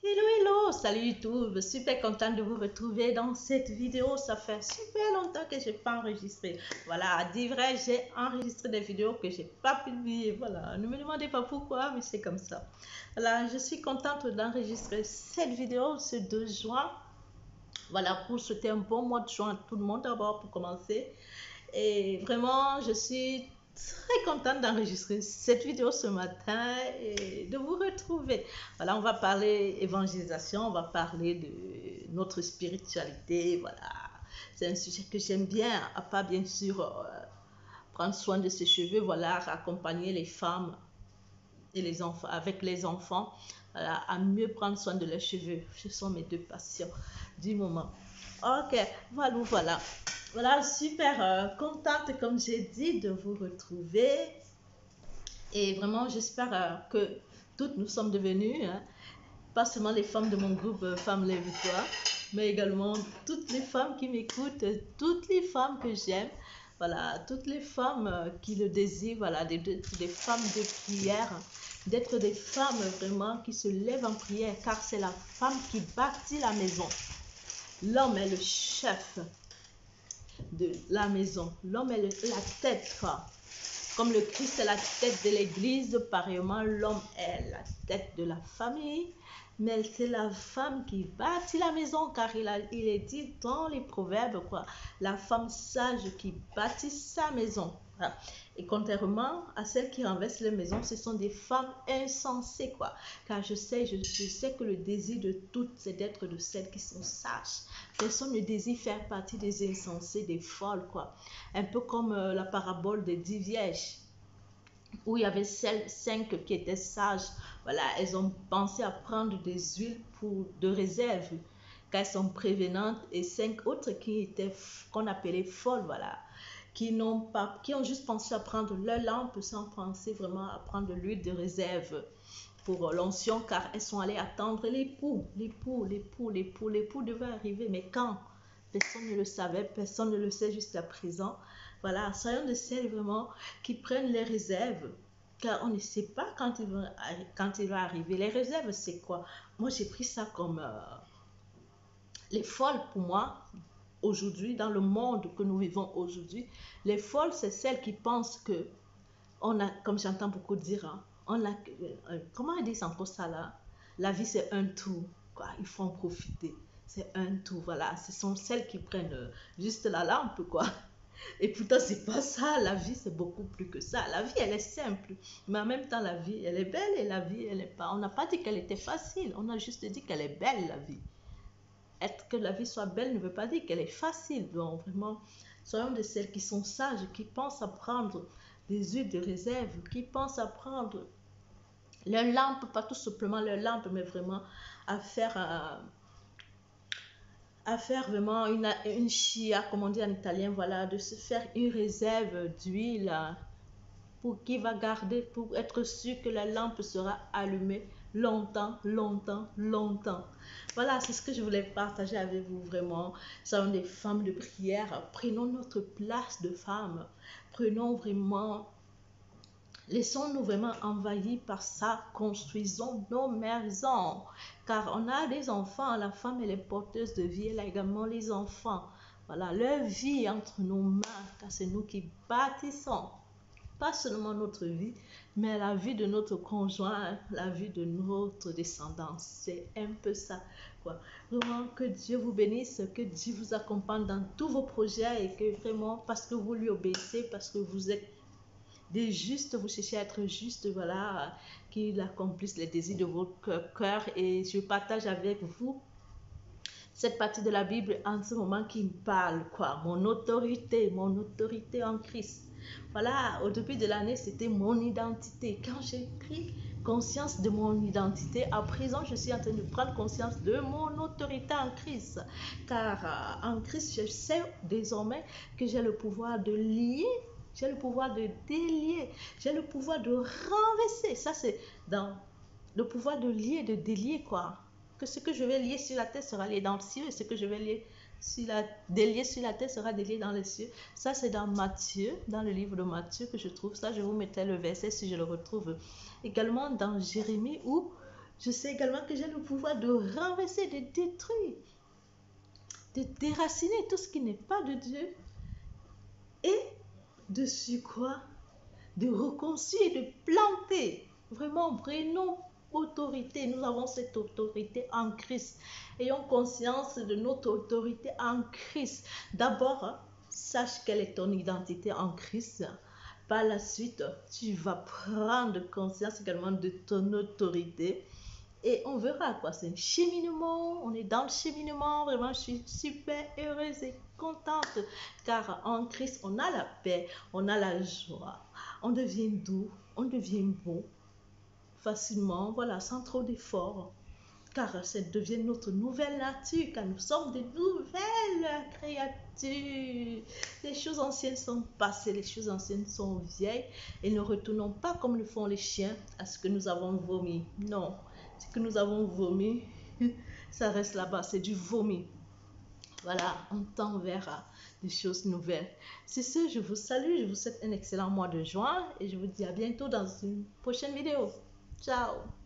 Hello, hello, salut YouTube, super contente de vous retrouver dans cette vidéo. Ça fait super longtemps que je n'ai pas enregistré. Voilà, à dire vrai, j'ai enregistré des vidéos que je n'ai pas publiées. Voilà, ne me demandez pas pourquoi, mais c'est comme ça. Voilà, je suis contente d'enregistrer cette vidéo ce 2 juin. Voilà, pour souhaiter un bon mois de juin à tout le monde d'abord pour commencer. Et vraiment, je suis très contente d'enregistrer cette vidéo ce matin et de vous retrouver. Voilà, on va parler évangélisation, on va parler de notre spiritualité. Voilà, c'est un sujet que j'aime bien, à part bien sûr prendre soin de ses cheveux, voilà, accompagner les femmes et les enfants, avec les enfants, voilà, à mieux prendre soin de leurs cheveux. Ce sont mes deux passions du moment. Ok, voilà, voilà. Voilà, super contente, comme j'ai dit, de vous retrouver. Et vraiment, j'espère que toutes nous sommes devenues, hein, pas seulement les femmes de mon groupe Femmes Lève-toi, mais également toutes les femmes qui m'écoutent, toutes les femmes que j'aime, voilà, toutes les femmes qui le désirent, voilà, des femmes de prière, d'être des femmes vraiment qui se lèvent en prière, car c'est la femme qui bâtit la maison. L'homme est le chef de la maison. L'homme est la tête, quoi. Comme le Christ est la tête de l'église, pareillement, l'homme est la tête de la famille. Mais c'est la femme qui bâtit la maison, car il est dit dans les proverbes, quoi, la femme sage qui bâtit sa maison. Voilà. Et contrairement à celles qui renversent les maisons, ce sont des femmes insensées, quoi. Car je sais que le désir de toutes, c'est d'être de celles qui sont sages. Personne ne désire faire partie des insensés, des folles, quoi. Un peu comme la parabole des 10 vierges, où il y avait celles 5 qui étaient sages. Voilà, elles ont pensé à prendre des huiles de réserve, car elles sont prévenantes, et 5 autres qu'on appelait folles, voilà, qui ont juste pensé à prendre leur lampe sans penser vraiment à prendre l'huile de réserve pour l'onction, car elles sont allées attendre l'époux. L'époux devait arriver, mais quand? Personne ne le savait, personne ne le sait jusqu'à présent. Voilà, soyons de celles vraiment qui prennent les réserves, car on ne sait pas quand il va arriver. Les réserves, c'est quoi? Moi, j'ai pris ça comme les folles pour moi. Aujourd'hui, dans le monde que nous vivons aujourd'hui, les folles, c'est celles qui pensent que on a, comme j'entends beaucoup dire, hein, on a, comment ils disent encore ça là? La vie c'est un tout, quoi. Il faut en profiter. C'est un tout, voilà. Ce sont celles qui prennent juste la lampe, quoi. Et pourtant, c'est pas ça. La vie, c'est beaucoup plus que ça. La vie, elle est simple. Mais en même temps, la vie, elle est belle et la vie, elle est pas. On n'a pas dit qu'elle était facile. On a juste dit qu'elle est belle, la vie. Être que la vie soit belle ne veut pas dire qu'elle est facile. Donc, vraiment, soyons de celles qui sont sages, qui pensent à prendre des huiles de réserve, qui pensent à prendre leur lampe, pas tout simplement leur lampe, mais vraiment à faire vraiment une chia, comme on dit en italien, voilà, de se faire une réserve d'huile pour qui va garder, pour être sûr que la lampe sera allumée longtemps, longtemps, longtemps. Voilà, c'est ce que je voulais partager avec vous vraiment. Sommes des femmes de prière. Prenons notre place de femmes. Prenons vraiment, laissons-nous vraiment envahir par ça. Construisons nos maisons. Car on a des enfants. La femme, elle est porteuse de vie. Elle a également les enfants. Voilà, leur vie est entre nos mains. Car c'est nous qui bâtissons pas seulement notre vie, mais la vie de notre conjoint, la vie de notre descendance. C'est un peu ça, quoi. Vraiment, que Dieu vous bénisse, que Dieu vous accompagne dans tous vos projets et que vraiment, parce que vous lui obéissez, parce que vous êtes des justes, vous cherchez à être juste, voilà, qu'il accomplisse les désirs de votre cœur. Et je partage avec vous cette partie de la Bible en ce moment qui me parle, quoi. Mon autorité en Christ. Voilà, au début de l'année, c'était mon identité. Quand j'ai pris conscience de mon identité, à présent, je suis en train de prendre conscience de mon autorité en Christ. Car en Christ, je sais désormais que j'ai le pouvoir de lier, j'ai le pouvoir de délier, j'ai le pouvoir de renverser. Ça, c'est dans le pouvoir de lier, de délier, quoi. Que ce que je vais lier sur la terre sera lié dans le ciel, et ce que je vais délier sur la terre sera délié dans les cieux. Ça, c'est dans Matthieu, dans le livre de Matthieu que je trouve ça. Je vous mettrai le verset si je le retrouve. Également dans Jérémie, où Je sais également que j'ai le pouvoir de renverser, de détruire, de déraciner tout ce qui n'est pas de Dieu et de surcroît, de reconstruire, de planter. Vraiment, prenons autorité. Nous avons cette autorité en Christ. Ayons conscience de notre autorité en Christ. D'abord, sache quelle est ton identité en Christ. Par la suite, tu vas prendre conscience également de ton autorité. Et on verra quoi, c'est un cheminement, on est dans le cheminement, vraiment je suis super heureuse et contente car en Christ on a la paix, on a la joie, on devient doux, on devient beau facilement, voilà, sans trop d'efforts car ça devient notre nouvelle nature car nous sommes de nouvelles créatures. Les choses anciennes sont passées, les choses anciennes sont vieilles et ne retournons pas comme le font les chiens à ce que nous avons vomi. Non, ce que nous avons vomi, ça reste là-bas, c'est du vomi. Voilà, on tend vers des choses nouvelles. C'est ce, je vous salue, je vous souhaite un excellent mois de juin et je vous dis à bientôt dans une prochaine vidéo. Ciao!